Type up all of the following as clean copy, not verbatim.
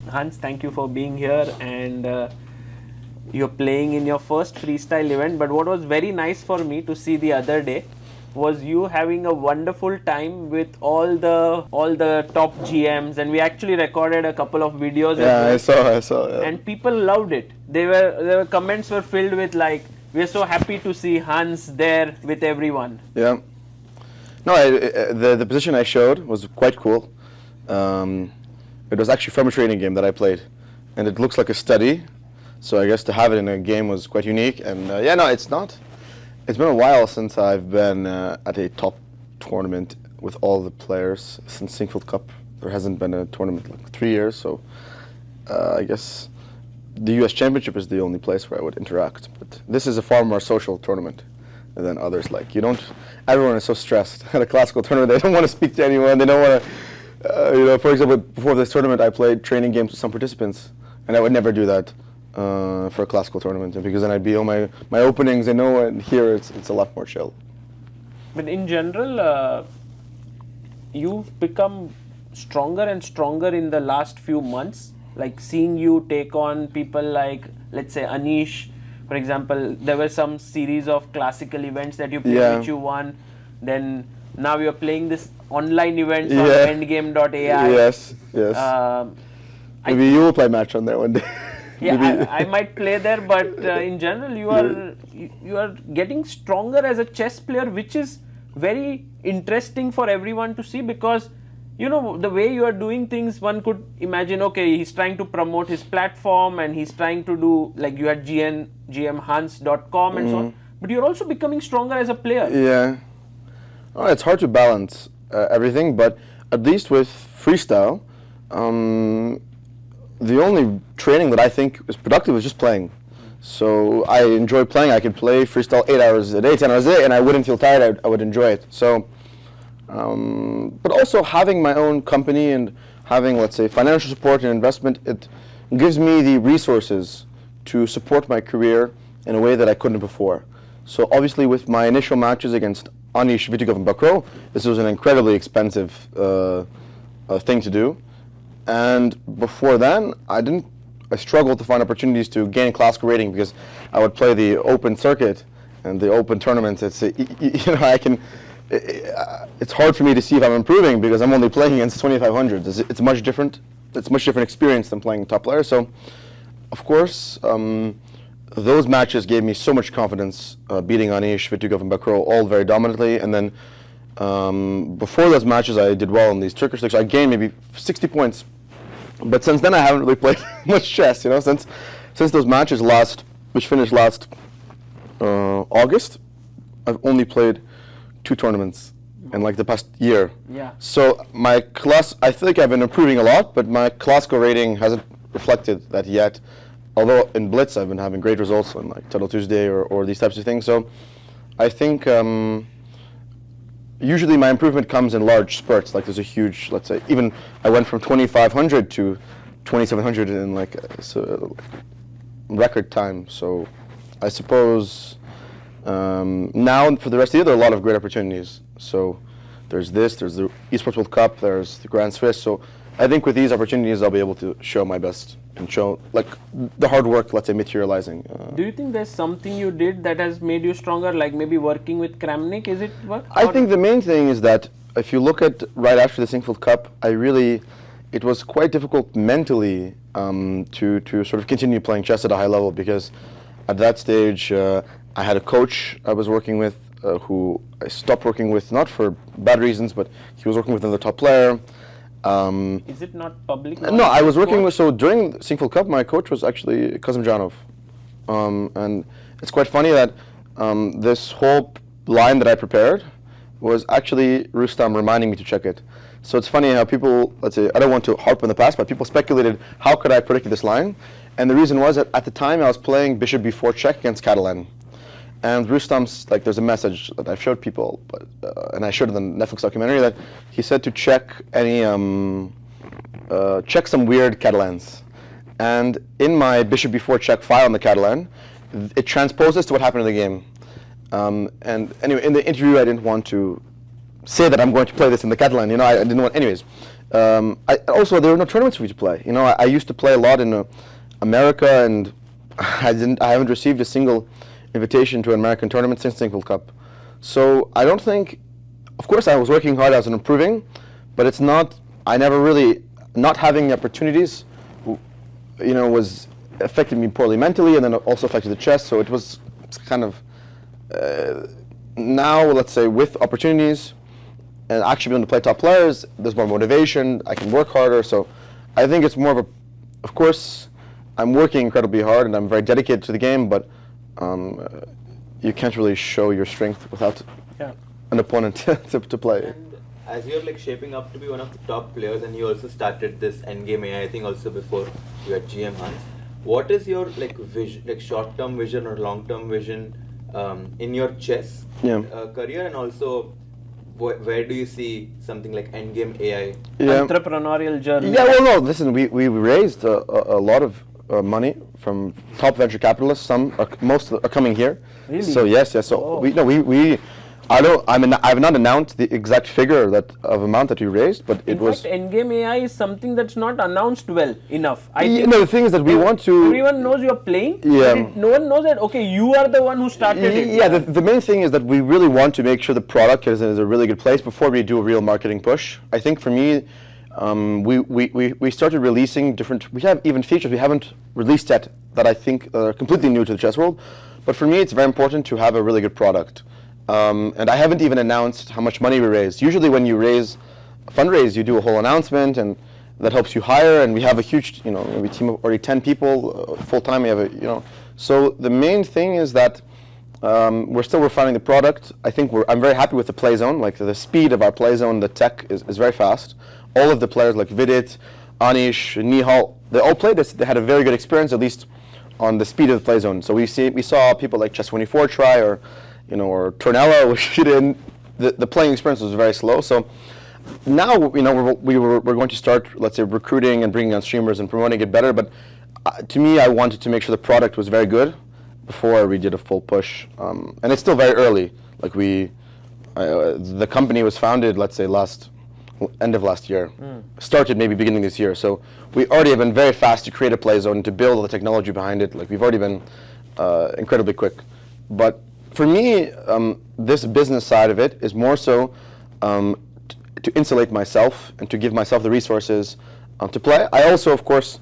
Hans, thank you for being here, and you're playing in your first freestyle event. But what was very nice for me to see the other day was you having a wonderful time with all the top GMs, and we actually recorded a couple of videos. Yeah, I saw. Yeah. And people loved it. There were comments were filled with like, "We're so happy to see Hans there with everyone." Yeah. No, the position I showed was quite cool. It was actually from a training game that I played, and it looks like a study. So I guess to have it in a game was quite unique. And yeah, no, it's not. It's been a while since I've been at a top tournament with all the players since Singfield Cup. There hasn't been a tournament in like 3 years, so I guess the U.S. Championship is the only place where I would interact. But this is a far more social tournament than others. Like everyone is so stressed at a classical tournament. They don't want to speak to anyone. They don't want to, for example, before this tournament, I played training games with some participants, and I would never do that for a classical tournament, because then I'd be on my openings. I know, and here it's a lot more chill. But in general, you've become stronger and stronger in the last few months. Like seeing you take on people like, let's say, Anish, for example. There were some series of classical events that you played, which you won. Then now you're playing this online events on Endgame.ai. Yes. Maybe you will play match on there one day. Yeah, I might play there, but in general, you are getting stronger as a chess player, which is very interesting for everyone to see, because the way you are doing things, one could imagine, okay, he's trying to promote his platform and he's trying to do, like you had gmhans.com and so on, but you're also becoming stronger as a player. Yeah. Oh, it's hard to balance everything, but at least with freestyle, the only training that I think is productive is just playing. So I enjoy playing. I could play freestyle 8 hours a day, 10 hours a day, and I wouldn't feel tired. I would enjoy it. So, but also having my own company and having, let's say, financial support and investment, it gives me the resources to support my career in a way that I couldn't before. So obviously with my initial matches against Anish, Vitigov, and Bakro, this was an incredibly expensive thing to do. And before then, I struggled to find opportunities to gain classical rating, because I would play the open circuit and the open tournaments. It's it's hard for me to see if I'm improving, because I'm only playing against 2,500. It's much different. It's much different experience than playing top players. So, of course, those matches gave me so much confidence, beating Anish, Vitigov, and Bakro all very dominantly. And then before those matches, I did well in these Turkish leagues. I gained maybe 60 points. But since then, I haven't really played much chess. Since those matches which finished last August, I've only played 2 tournaments in like the past year. Yeah. So I think I've been improving a lot, but my classical rating hasn't reflected that yet. Although in Blitz, I've been having great results on like Title Tuesday or these types of things. So I think usually my improvement comes in large spurts. Like there's a huge, let's say, even I went from 2,500 to 2,700 in like record time. So I suppose now for the rest of the year, there are a lot of great opportunities. So there's the Esports World Cup, there's the Grand Swiss. So I think with these opportunities, I'll be able to show my best and show like the hard work, let's say, materializing. Do you think there's something you did that has made you stronger, like maybe working with Kramnik? Is it what? I think the main thing is that if you look at right after the Singfield Cup, it was quite difficult mentally to sort of continue playing chess at a high level, because at that stage I had a coach I was working with who I stopped working with, not for bad reasons, but he was working with another top player. Is it not public? No, I was working with, so during Singfield Cup, my coach was actually Kazimjanov. And it's quite funny that this whole line that I prepared was actually Rustam reminding me to check it. So it's funny how people, let's say, I don't want to harp on the past, but people speculated, how could I predict this line? And the reason was that at the time I was playing Bishop b4 check against Catalan. And Rustam's, like, there's a message that I've showed people, but, and I showed it in the Netflix documentary, that he said to check check some weird Catalans. And in my Bishop b4 check file on the Catalan, it transposes to what happened in the game. And anyway, in the interview, I didn't want to say that I'm going to play this in the Catalan, I didn't want, anyways. Also, there were no tournaments for me to play. You know, I used to play a lot in America, and I haven't received a single invitation to an American tournament since Single Cup. So I don't think, of course, I was working hard as an improving, but it's not. I never really not having the opportunities, you know, was affected me poorly mentally, and then it also affected the chess. So it was kind of now, let's say, with opportunities and actually being able to play top players, there's more motivation. I can work harder. So I think it's more of a, of course, I'm working incredibly hard and I'm very dedicated to the game, but you can't really show your strength without an opponent to play. And as you're like shaping up to be one of the top players, and you also started this Endgame AI, I think also before you had GM Hans. What is your like vision, like short-term vision or long-term vision in your chess career, and also where do you see something like Endgame AI? Entrepreneurial journey. Yeah, well, no, listen, we raised a lot of money from top venture capitalists. Most are coming here. Really? So yes. So I've not announced the exact figure of amount that we raised, but In fact, Endgame AI is something that's not announced well enough. I think the thing is that we want to. Everyone knows you're playing. Yeah. But no one knows that. Okay, you are the one who started it. Yeah. The main thing is that we really want to make sure the product is in a really good place before we do a real marketing push. I think for me, we started releasing different. We have even features we haven't released yet that I think are completely new to the chess world. But for me, it's very important to have a really good product. And I haven't even announced how much money we raised. Usually when you fundraise, you do a whole announcement, and that helps you hire, and we have a huge, maybe team of already 10 people, full-time, we have so the main thing is that we're still refining the product. I think I'm very happy with the play zone, like the speed of our play zone, the tech is very fast. All of the players like Vidit, Anish, Nihal, they all played this, they had a very good experience, at least on the speed of the play zone. So we saw people like Chess24 try, or Tornella, which didn't. The playing experience was very slow. So now, we're going to start, let's say, recruiting and bringing on streamers and promoting it better. But to me, I wanted to make sure the product was very good before we did a full push. And it's still very early. Like the company was founded, let's say, end of last year. Started maybe beginning this year. So we already have been very fast to create a play zone, to build all the technology behind it. Like we've already been incredibly quick. But for me, this business side of it is more so to insulate myself and to give myself the resources to play. I also, of course,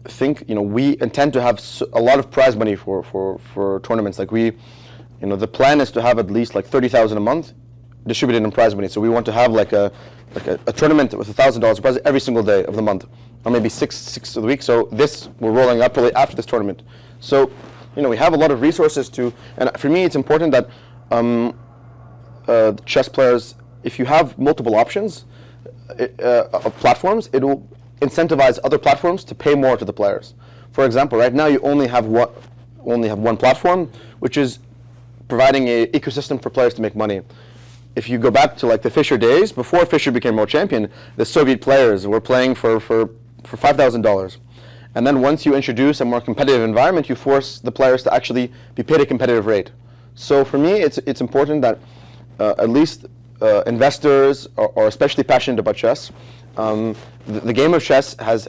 think we intend to have a lot of prize money for tournaments. Like the plan is to have at least like 30,000 a month distributed in prize money. So we want to have like a tournament with $1,000 prize every single day of the month, or maybe six of the week. So we're rolling up probably after this tournament. So we have a lot of resources and for me it's important that chess players, if you have multiple options of platforms, it will incentivize other platforms to pay more to the players. For example, right now you only have one platform, which is providing an ecosystem for players to make money. If you go back to like the Fischer days, before Fischer became world champion, the Soviet players were playing for $5,000. And then once you introduce a more competitive environment, you force the players to actually be paid a competitive rate. So for me, it's important that at least investors are especially passionate about chess. The game of chess has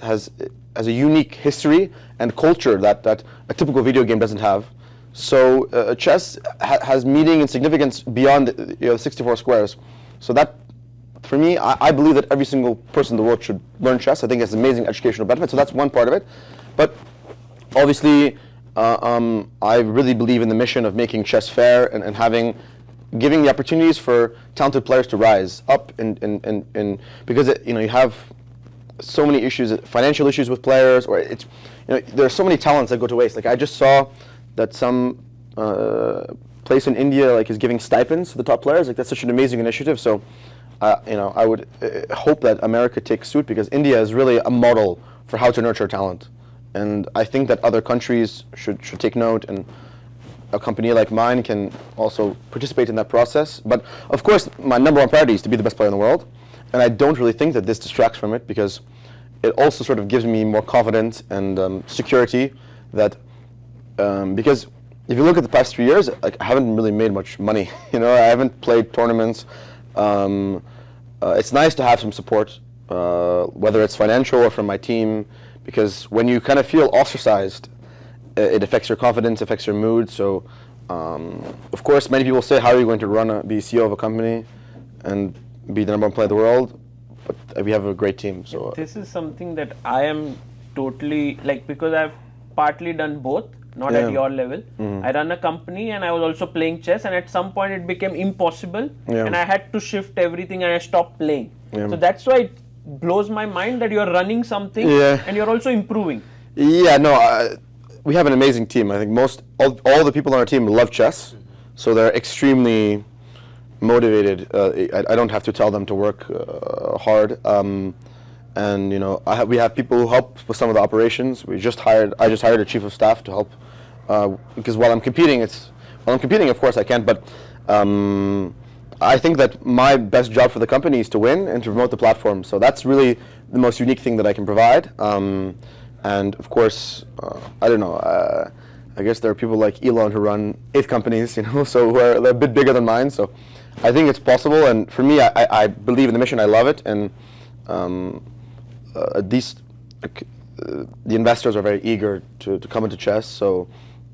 a unique history and culture that a typical video game doesn't have. So chess has meaning and significance beyond the 64 squares. So that, for me, I believe that every single person in the world should learn chess. I think it's amazing educational benefit. So that's one part of it. But obviously, I really believe in the mission of making chess fair and giving the opportunities for talented players to rise up, because you have so many issues, financial issues with players, or there are so many talents that go to waste. Like I just saw that some place in India is giving stipends to the top players. Like that's such an amazing initiative. So I would hope that America takes suit, because India is really a model for how to nurture talent, and I think that other countries should take note, and a company like mine can also participate in that process. But of course, my number one priority is to be the best player in the world, and I don't really think that this distracts from it, because it also sort of gives me more confidence and security that because if you look at the past 3 years, I haven't really made much money. I haven't played tournaments. It's nice to have some support whether it's financial or from my team, because when you kind of feel ostracized, it affects your confidence, affects your mood. So, of course, many people say, how are you going to be CEO of a company and be the #1 player in the world? But we have a great team. So this is something that I am totally, like, because I've partly done both, not at your level. I run a company and I was also playing chess, and at some point it became impossible and I had to shift everything and I stopped playing. So that's why it blows my mind that you're running something and you're also improving. Yeah, no, we have an amazing team. I think all the people on our team love chess, so they're extremely motivated. I don't have to tell them to work hard. And we have people who help with some of the operations. I just hired a chief of staff to help, because while I'm competing, of course I can't. But I think that my best job for the company is to win and to promote the platform. So that's really the most unique thing that I can provide. And of course, I don't know. I guess there are people like Elon who run 8 companies, so who are a bit bigger than mine. So I think it's possible. And for me, I believe in the mission. I love it. And the investors are very eager to come into chess. So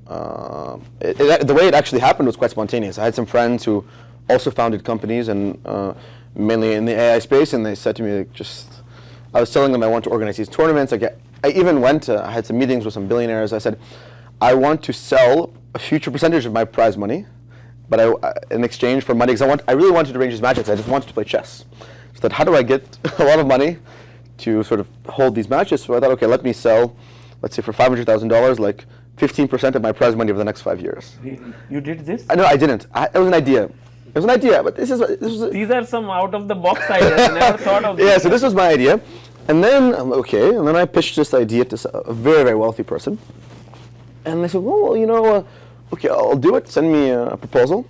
the way it actually happened was quite spontaneous. I had some friends who also founded companies, and mainly in the AI space, and they said to me, I was telling them I want to organize these tournaments. I even I had some meetings with some billionaires. I said, I want to sell a future percentage of my prize money, but in exchange for money, because I really wanted to arrange these matches. I just wanted to play chess. So how do I get a lot of money to sort of hold these matches? So I thought, okay, let me sell, let's say for $500,000, like 15% of my prize money over the next 5 years. You did this? No, I didn't. It was an idea. It was an idea, but these are some out of the box ideas. I never thought of this. Yeah, so this was my idea. And then, I pitched this idea to a very, very wealthy person. And they said, well, okay, I'll do it. Send me a proposal.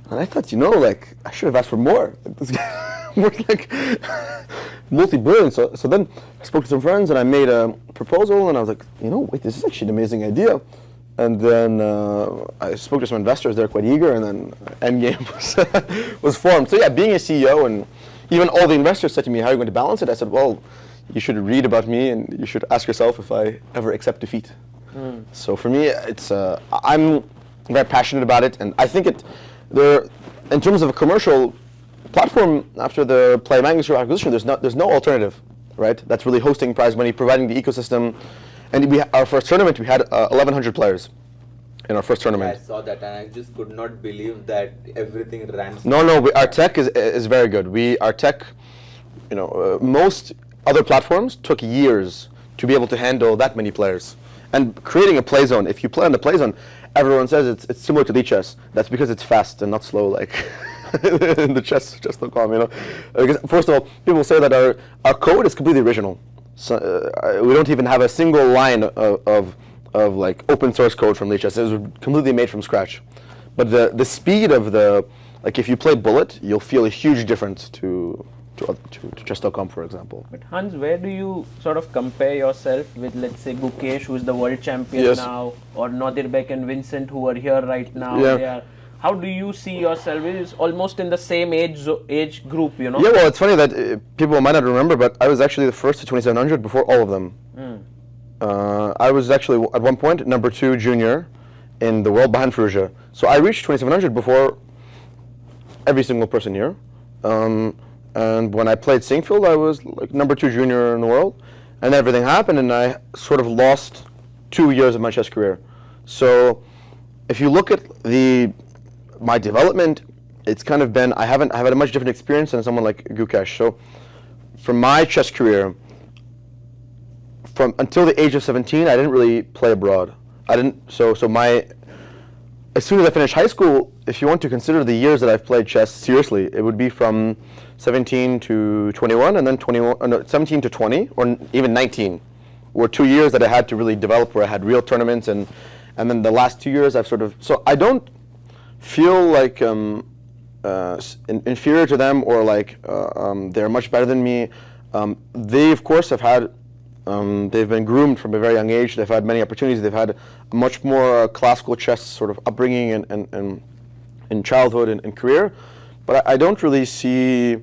And I thought, I should have asked for more. This guy worked like multi-billion. So then I spoke to some friends and I made a proposal, and I was like, wait, this is actually an amazing idea. And then I spoke to some investors. They're quite eager, and then Endgame was formed. So yeah, being a CEO, and even all the investors said to me, how are you going to balance it? I said, well, you should read about me, and you should ask yourself if I ever accept defeat. So for me, it's I'm very passionate about it, and I think in terms of a commercial platform, after the Play Magnus acquisition, there's no alternative, right? That's really hosting prize money, providing the ecosystem. And our first tournament, we had 1,100 players in our first tournament. Yeah, I saw that, and I just could not believe that everything ran. No, our tech is very good. Our tech, most other platforms took years to be able to handle that many players. And creating a play zone, if you play on the play zone, everyone says it's similar to League chess. That's because it's fast and not slow, like in the chess.com. Because first of all, people say that our code is completely original. So we don't even have a single line of like open source code from League chess. It was completely made from scratch. But the speed of if you play Bullet, you'll feel a huge difference to chess.com, for example. But Hans, where do you sort of compare yourself with, let's say, Gukesh, who is the world champion now, or Nadirbek and Vincent, who are here right now? Yeah. How do you see yourself? It's almost in the same age group, Yeah, well, it's funny that people might not remember, but I was actually the first to 2700 before all of them. I was actually, at one point, number 2 junior in the world behind Ferrugia. So I reached 2700 before every single person here. And when I played Singfield, I was like number 2 junior in the world. And everything happened, and I sort of lost 2 years of my chess career. So if you look at my development, it's kind of been, I've had a much different experience than someone like Gukesh. So from my chess career, until the age of 17, I didn't really play abroad. As soon as I finished high school, if you want to consider the years that I've played chess seriously, it would be from 17 to 21, and then 17 to 20, or even 19, were 2 years that I had to really develop, where I had real tournaments, and then the last 2 years so I don't feel like inferior to them, or like they're much better than me. They, of course, they've been groomed from a very young age. They've had many opportunities. They've had a much more classical chess sort of upbringing and in childhood and career. But I don't really see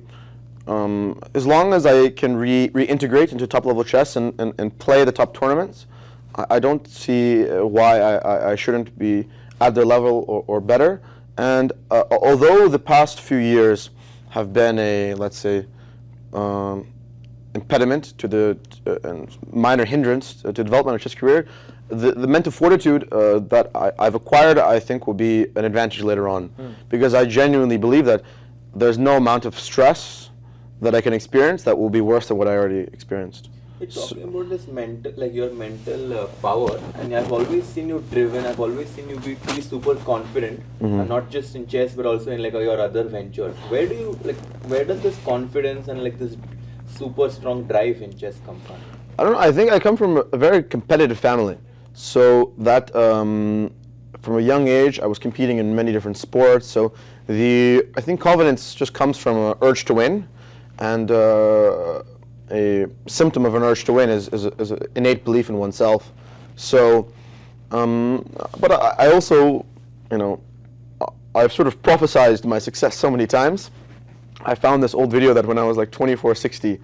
as long as I can reintegrate into top level chess and play the top tournaments, I don't see why I shouldn't be at their level or better. And although the past few years have been a, let's say, impediment to the minor hindrance to development of chess career, the mental fortitude that I've acquired, I think, will be an advantage later on, because I genuinely believe that there's no amount of stress that I can experience that will be worse than what I already experienced. You're talking about this mental, like your mental power, and I've always seen you driven. I've always seen you be super confident, not just in chess but also in like your other ventures. Where does this confidence and like this super strong drive in chess come from? I don't know. I think I come from a very competitive family, so that from a young age I was competing in many different sports. So I think confidence just comes from an urge to win, and a symptom of an urge to win is an innate belief in oneself. So, but I also, I've sort of prophesized my success so many times. I found this old video that when I was like 2460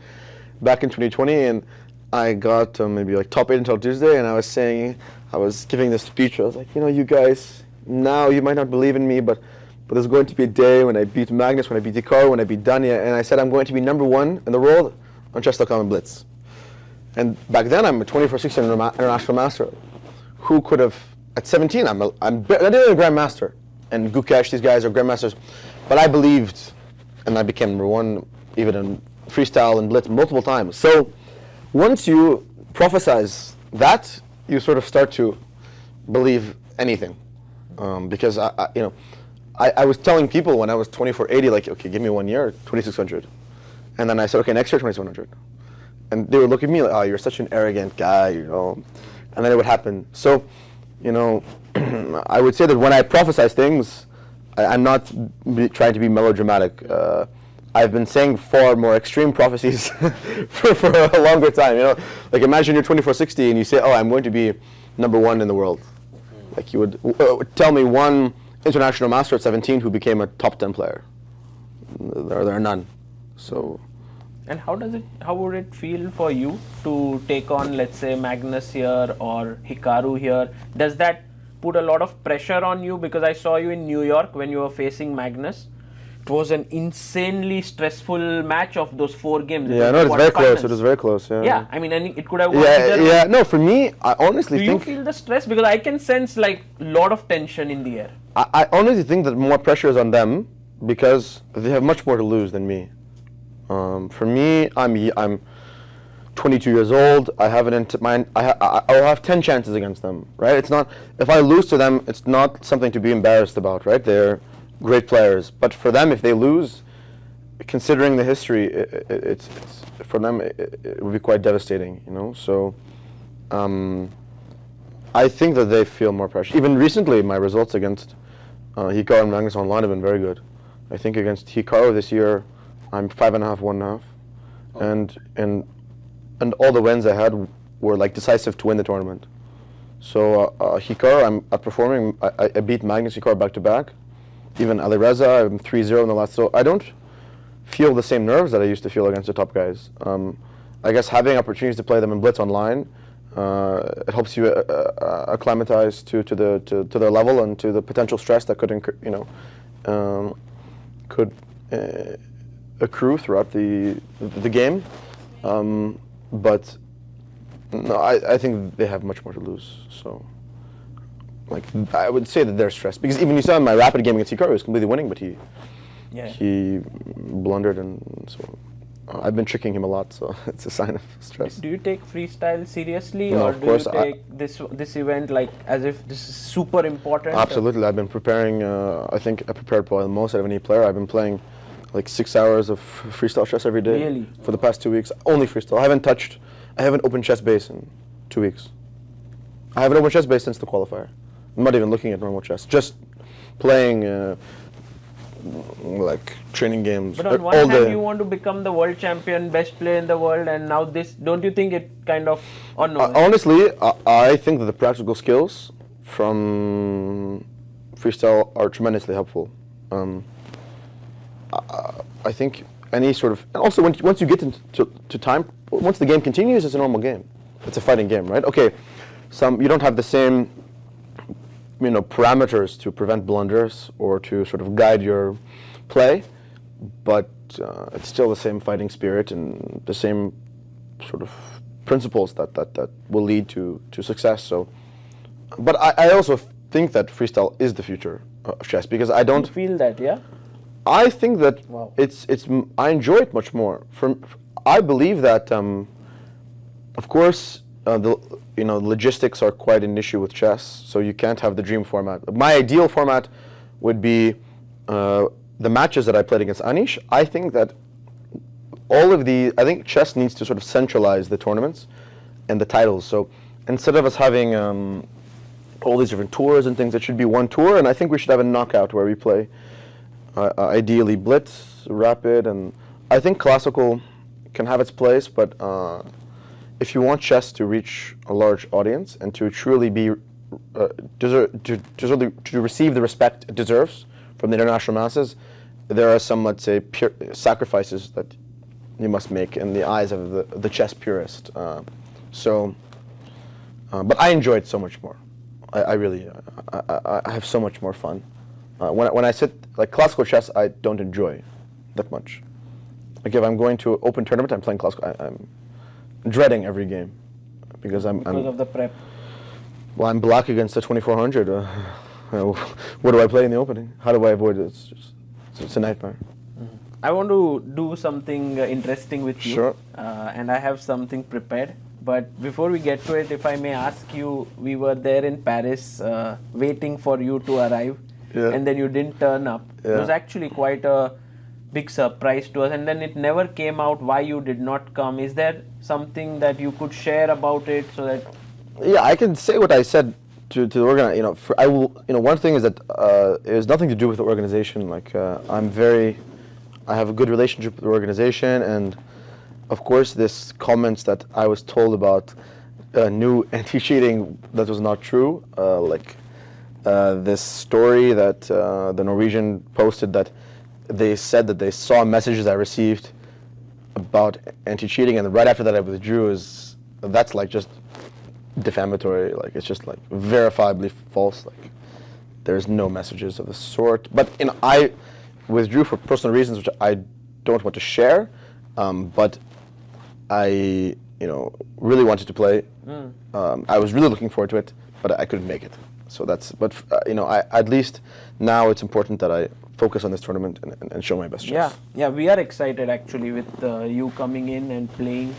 back in 2020, and I got maybe like top 8 until Tuesday, and I was giving this speech. I was like, you guys, now you might not believe in me, but there's going to be a day when I beat Magnus, when I beat Hikaru, when I beat Danya, and I said I'm going to be #1 in the world on chess.com and Blitz. And back then I'm a 2460 international master. Who could have, at 17, I'm not even a grandmaster, and Gukesh, these guys are grandmasters, but I believed, and I became #1 even in freestyle and Blitz multiple times. So once you prophesize that, you sort of start to believe anything, because I was telling people when I was 2480, like, okay, give me 1 year, 2600. And then I said, okay, next year, 2700. And they would look at me like, oh, you're such an arrogant guy, And then it would happen. So, I would say that when I prophesize things, I'm not trying to be melodramatic. I've been saying far more extreme prophecies for a longer time. Like imagine you're 2460 and you say, oh, I'm going to be #1 in the world. Like you would tell me one international master at 17 who became a top 10 player. There are none. So. And how would it feel for you to take on, let's say, Magnus here or Hikaru here? Does that put a lot of pressure on you? Because I saw you in New York when you were facing Magnus. It was an insanely stressful match of those 4 games. Yeah, no, it's very close. It was very close. Yeah. Yeah, I mean, and it could have. Yeah. No, for me, I honestly think. Do you feel the stress? Because I can sense like a lot of tension in the air. I honestly think that more pressure is on them because they have much more to lose than me. For me, I'm 22 years old. I have I'll have 10 chances against them, right? It's not, if I lose to them, it's not something to be embarrassed about, right? They're great players, but for them, if they lose, considering the history, it's for them it would be quite devastating, So, I think that they feel more pressure. Even recently, my results against Hikaru and Magnus online have been very good. I think against Hikaru this year, I'm 5.5, 1.5, and all the wins I had were like decisive to win the tournament. So Hikaru, I'm outperforming. I beat Magnus Hikaru back to back. Even Alireza, I'm 3-0 in the last. So I don't feel the same nerves that I used to feel against the top guys. I guess having opportunities to play them in Blitz online, it helps you acclimatize to their level and to the potential stress that could accrue throughout the game. But no, I think they have much more to lose. So, like, I would say that they're stressed because even you saw in my rapid game against Hikaru, he was completely winning, but he blundered, and so I've been tricking him a lot. So it's a sign of stress. Do you take freestyle seriously, No, or of do course, you take this event like as if this is super important? Absolutely, I've been preparing. I think I prepared probably the most out of any player. I've been playing like 6 hours of freestyle chess every day. Really? For the past 2 weeks, only freestyle. I haven't opened ChessBase in 2 weeks. I haven't opened ChessBase since the qualifier. I'm not even looking at normal chess. Just playing like training games. But on one hand, you want to become the world champion, best player in the world, and now this. Don't you think it kind of? Or no? Honestly, I think that the practical skills from freestyle are tremendously helpful. I think any sort of, and also once you get into time, once the game continues, it's a normal game. It's a fighting game, right? Okay, you don't have the same, parameters to prevent blunders or to sort of guide your play, but it's still the same fighting spirit and the same sort of principles that will lead to success. So, but I also think that freestyle is the future of chess because I don't feel that, yeah. I think that Wow. I enjoy it much more. I believe that, of course, the logistics are quite an issue with chess. So you can't have the dream format. My ideal format would be the matches that I played against Anish. I think that I think chess needs to sort of centralize the tournaments and the titles. So instead of us having all these different tours and things, it should be one tour. And I think we should have a knockout where we play. Ideally blitz, rapid, and I think classical can have its place, but if you want chess to reach a large audience and to truly be to receive the respect it deserves from the international masses, there are some, let's say, sacrifices that you must make in the eyes of the chess purist. But I enjoy it so much more. I really have so much more fun. When I sit, like classical chess, I don't enjoy that much. Like if I'm going to an open tournament, I'm playing classical, I'm dreading every game because I'm of the prep. Well, I'm black against the 2400. What do I play in the opening? How do I avoid it? It's a nightmare. I want to do something interesting with you. Sure. And I have something prepared. But before we get to it, if I may ask you, we were there in Paris waiting for you to arrive. Yeah. And then you didn't turn up. Yeah. It was actually quite a big surprise to us, and then it never came out why you did not come. Is there something that you could share about it so that? Yeah, I can say what I said to the organizer. One thing is that it has nothing to do with the organization. Like I have a good relationship with the organization, and of course, this comments that I was told about new anti-cheating, that was not true. This story that the Norwegian posted that they said that they saw messages I received about anti-cheating, and right after that I withdrew. That's like just defamatory. Like it's just like verifiably false. Like there's no messages of the sort. But I withdrew for personal reasons which I don't want to share. But I really wanted to play. I was really looking forward to it, but I couldn't make it. So at least now it's important that I focus on this tournament and show my best chess. Yeah, we are excited actually with you coming in and playing.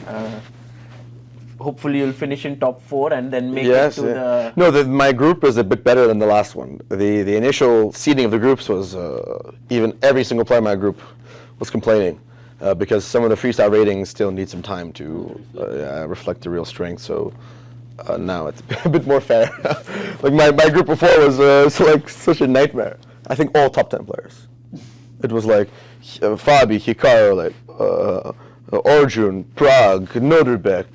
Hopefully you'll finish in top 4 and then make it to the... No, my group is a bit better than the last one. The initial seeding of the groups was, even every single player in my group was complaining because some of the freestyle ratings still need some time to reflect the real strength. So now it's a bit more fair. Like my group before was like such a nightmare. I think all top 10 players. It was like Fabi, Hikaru, like Arjun, Prague, Noderbeck.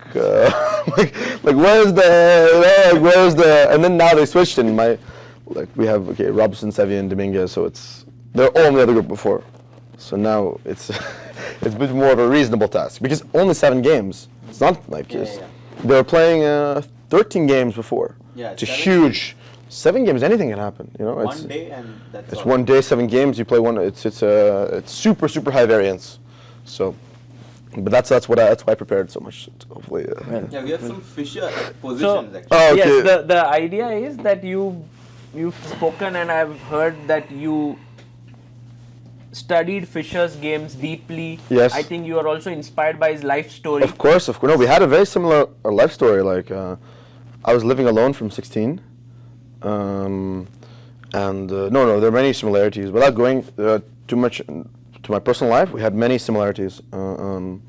Like where's the? And then now they switched and we have Robson, Sevi, and Dominguez. So they're all in the other group before. So now it's a bit more of a reasonable task because only 7 games. It's not like they were playing 13 games before. Yeah, it's a huge. 7 games, anything can happen. One day and that's it's all. 1 day, 7 games. You play one. It's super high variance. So, but that's why I prepared so much. Hopefully, Yeah, we have some Fischer positions actually. Oh, okay. Yes, the idea is that you've spoken and I've heard that you studied Fischer's games deeply. Yes. I think you are also inspired by his life story. Of course. No, we had a very similar life story. Like, I was living alone from 16. No, there are many similarities. Without going too much to my personal life, we had many similarities in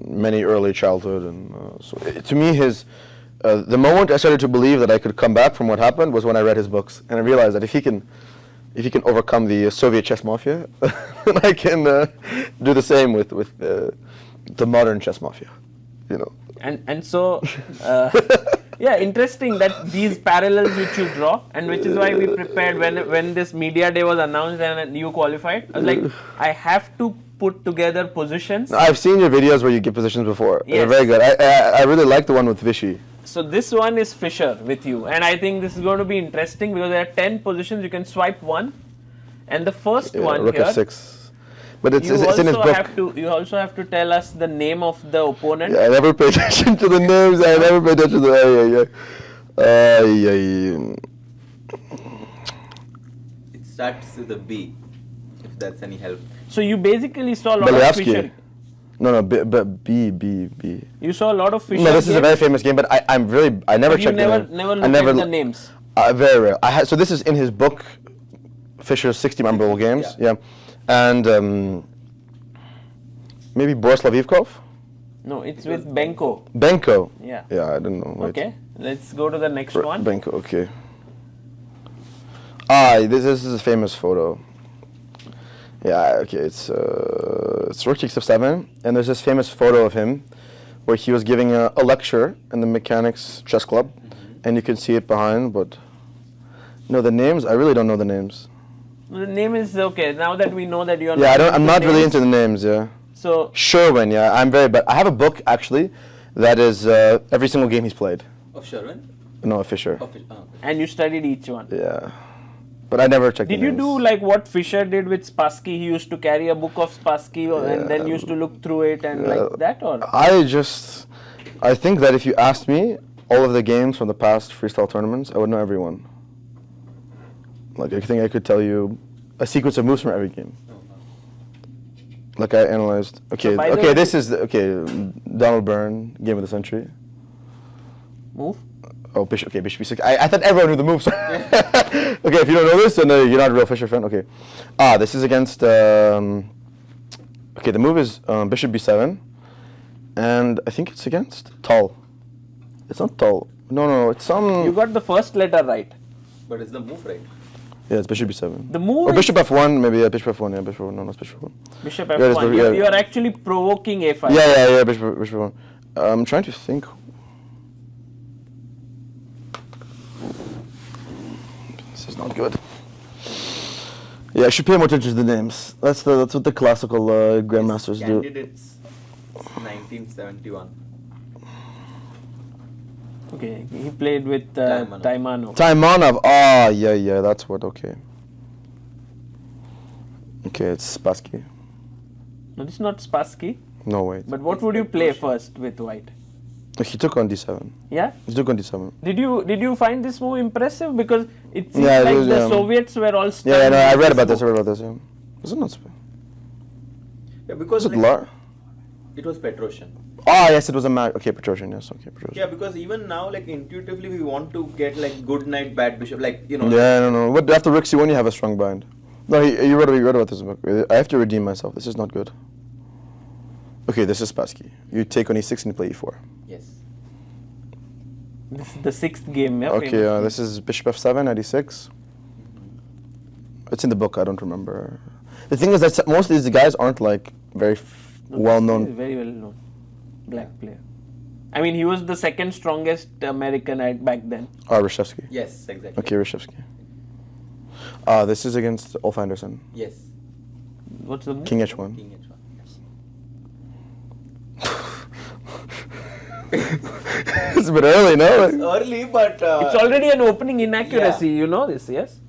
many early childhood, and so to me, the moment I started to believe that I could come back from what happened was when I read his books, and I realized that if he can overcome the Soviet chess mafia, then I can do the same with the modern chess mafia, And so Yeah, interesting that these parallels which you draw, and which is why we prepared when this media day was announced and you qualified. I was like, I have to put together positions. I've seen your videos where you get positions before. Yes. They're very good. I really like the one with Vishy. So this one is Fischer with you, and I think this is going to be interesting because there are 10 positions. You can swipe one, and the first one Rook here. F6. But it's You in his also book. you also have to tell us the name of the opponent. Yeah, I never pay attention to the names. I never pay attention to It starts with a B, if that's any help. So you basically saw a lot of Belyavsky. Fischer. No, B. You saw a lot of Fischer. No, this is a games, very famous game, but I never but you checked never the name. never I looked never at the l- names. Very rare. So this is in his book, Fischer's 60 Memorable Games. Yeah. And maybe Borislav Ivkov? No, it's with Benko. Benko. Yeah. Yeah, I don't know. Wait. Okay, let's go to the next one. Benko, okay. This is a famous photo. Yeah, okay, it's Rook takes F7, and there's this famous photo of him where he was giving a lecture in the Mechanics Chess Club, and you can see it behind, but no, the names, I really don't know the names. The name is okay. Now that we know that you are. Yeah, I'm into not really names, into the names, yeah. So Sherwin, yeah, I'm very bad. I have a book, actually, that is every single game he's played. Of Sherwin? No, Fischer. and you studied each one. Yeah. But I never checked Did the you names. do like what Fischer did with Spassky? He used to carry a book of Spassky and then used to look through it and like that, or? I think that if you asked me all of the games from the past freestyle tournaments, I would know everyone. Like, I think I could tell you a sequence of moves from every game. Like, I analyzed. Okay, So by the way- this is Donald Byrne, game of the century. Move. Oh, Bishop B6. I thought everyone knew the moves. Okay, if you don't know this, then you're not a real Fischer fan. Okay. This is against. Okay, the move is Bishop B7, and I think it's against Tull. It's not Tull. No, it's some. You got the first letter right. But it's the move, right? Yeah, it's Bishop B7. The move Or is Bishop F1, maybe. Yeah, Bishop F1. Yeah, Bishop F1. No, it's Bishop F1. Bishop Yeah, it's F1. the- yeah. You are actually provoking A5. Yeah, Bishop F1. I'm trying to think. This is not good. Yeah, I should pay more attention to the names. That's what the classical grandmasters do. Candidates 1971. Okay, he played with Taimanov. Taimanov. Taimanov. Yeah, that's what. Okay. Okay, it's Spassky. No, this is not Spassky. No, wait. But what would you play first with white? He took on D7. Yeah. He took on D7. Did you find this move impressive? Because it seems Yeah, it like was, the Soviets were all stunned. Yeah, no, I with read about this. move. Yeah. Is it not Spain? Yeah, because Was it like, Lar? it was Petrosian. Yes, it was a match. Okay, Petrosian. Yes, okay, Petrosian. Yeah, because even now, like intuitively, we want to get like good knight, bad bishop, like you know. Yeah, no. But after Rook C1, you have a strong bind. No, you read about this book. I have to redeem myself. This is not good. Okay, this is Spassky. You take on E6 and play E4. Yes. This is the sixth game. Yeah, Okay, famous. this is Bishop F7 at E6. It's in the book. I don't remember. The thing is that most of these guys aren't like very well He's known. very well known black player. I mean, he was the second strongest American back then. Reshevsky. Yes, exactly. Okay, Reshevsky. This is against Ulf Anderson. Yes. What's the move? King H1. King H1. It's a bit early, no? It's early, but It's already an opening inaccuracy. You know this, yes?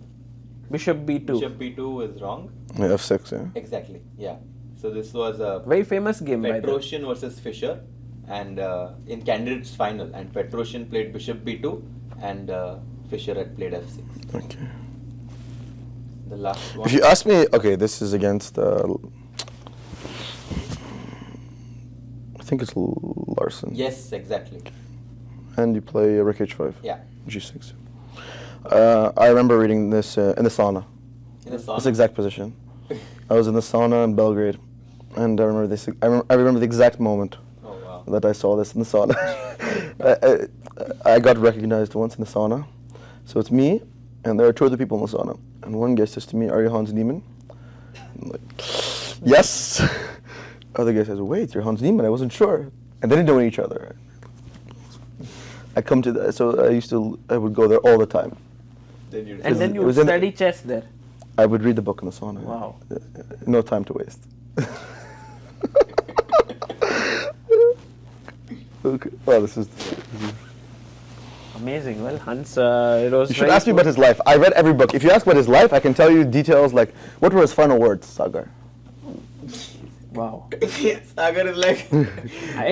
Bishop B2. Bishop B2 is wrong. Yeah, F6, yeah. Exactly. Yeah. So this was a Very famous game by the way. Petrosian versus Fischer, and in candidates final, and Petrosian played Bishop B2, and Fischer had played F6. Okay. The last one. If you ask me, okay, this is against, I think it's Larson. Yes, exactly. And you play Rook H5. Yeah. G6. I remember reading this in the sauna. In a This exact position. I was in the sauna in Belgrade, and I remember this. I remember the exact moment Oh wow. that I saw this in the sauna. I got recognized once in the sauna. So it's me, and there are two other people in the sauna. And one guy says to me, "Are you Hans Niemann?" I'm like, "Yes." Other guy says, "Wait, you're Hans Niemann? I wasn't sure." And they didn't know each other. I come to so I would go there all the time. And then you would study chess there. I would read the book in the sauna. Wow. No time to waste. Okay. Well, this is amazing. Well, Hans, it was. You should ask me about his life. I read every book. If you ask about his life, I can tell you details like what were his final words, Sagar. Wow. Sagar is like.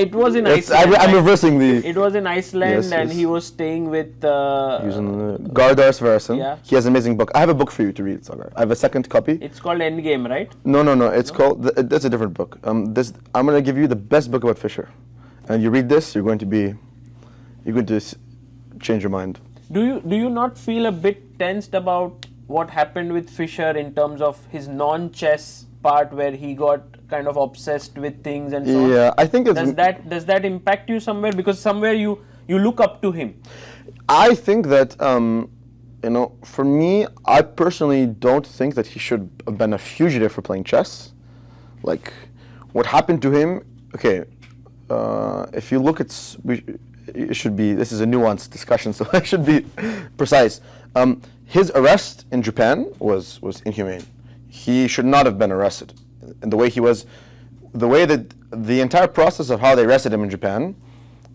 It was in Iceland. I'm reversing the. It was in Iceland, Yes, and yes. he was staying with. He was in Gardar Sversen. Yeah. He has an amazing book. I have a book for you to read, Sagar. I have a second copy. It's called Endgame, right? No. It's called. That's a different book. I'm going to give you the best book about Fischer, and you read this, you're going to change your mind. Do you not feel a bit tensed about what happened with Fischer in terms of his non-chess part, where he got kind of obsessed with things and so on? Yeah, I think it's. Does that impact you somewhere? Because somewhere you look up to him. I think that for me, I personally don't think that he should have been a fugitive for playing chess. Like, what happened to him? Okay, if you look at, it should be. This is a nuanced discussion, so I should be precise. His arrest in Japan was inhumane. He should not have been arrested. And the way that the entire process of how they arrested him in Japan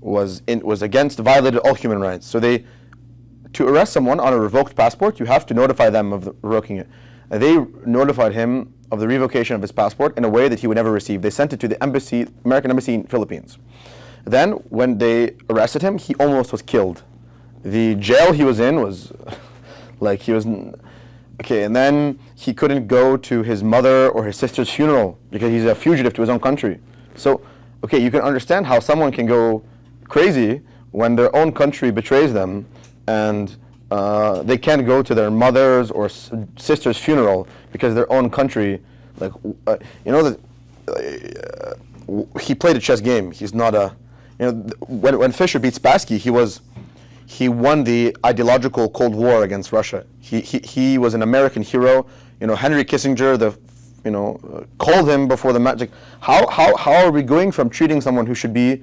was violated all human rights. So to arrest someone on a revoked passport, you have to notify them of revoking it. They notified him of the revocation of his passport in a way that he would never receive. They sent it to the American embassy in Philippines. Then, when they arrested him, he almost was killed. The jail he was in was like he was. Okay, and then he couldn't go to his mother or his sister's funeral because he's a fugitive to his own country. So, okay, you can understand how someone can go crazy when their own country betrays them and they can't go to their mother's or sister's funeral because their own country, he played a chess game. He's not a, when Fischer beat Spassky, he won the ideological Cold War against Russia. He was an American hero. Henry Kissinger, called him before the match. Like, how are we going from treating someone who should be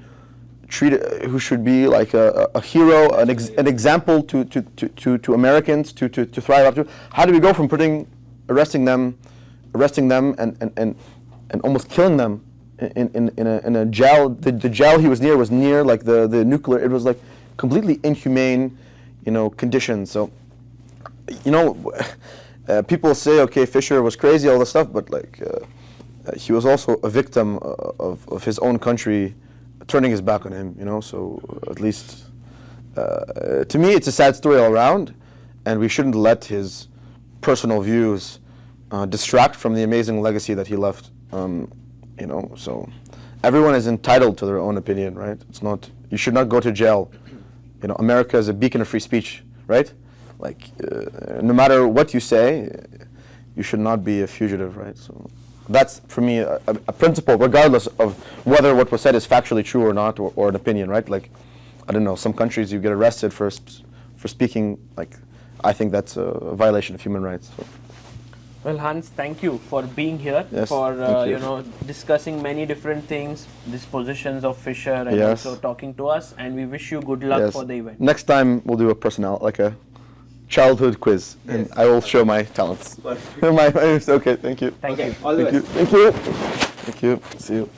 like a hero, an example to Americans to thrive up to? How do we go from arresting them and almost killing them in a jail? The jail he was near like the nuclear. It was like completely inhumane, conditions. So, people say, okay, Fischer was crazy, all this stuff, but he was also a victim of his own country turning his back on him. So at least to me, it's a sad story all around, and we shouldn't let his personal views distract from the amazing legacy that he left. So everyone is entitled to their own opinion, right? It's not. You should not go to jail. America is a beacon of free speech, right? No matter what you say, you should not be a fugitive, right? So that's, for me, a principle, regardless of whether what was said is factually true or not, or an opinion, right? I don't know, some countries you get arrested for speaking, I think that's a violation of human rights. So. Well, Hans, thank you for being here, yes, for discussing many different things, these positions of Fischer, and yes. also talking to us. And we wish you good luck yes. for the event. Next time we'll do a childhood quiz, yes. And I will show my talents. Okay, thank you. Thank you. All the best. Thank you. See you.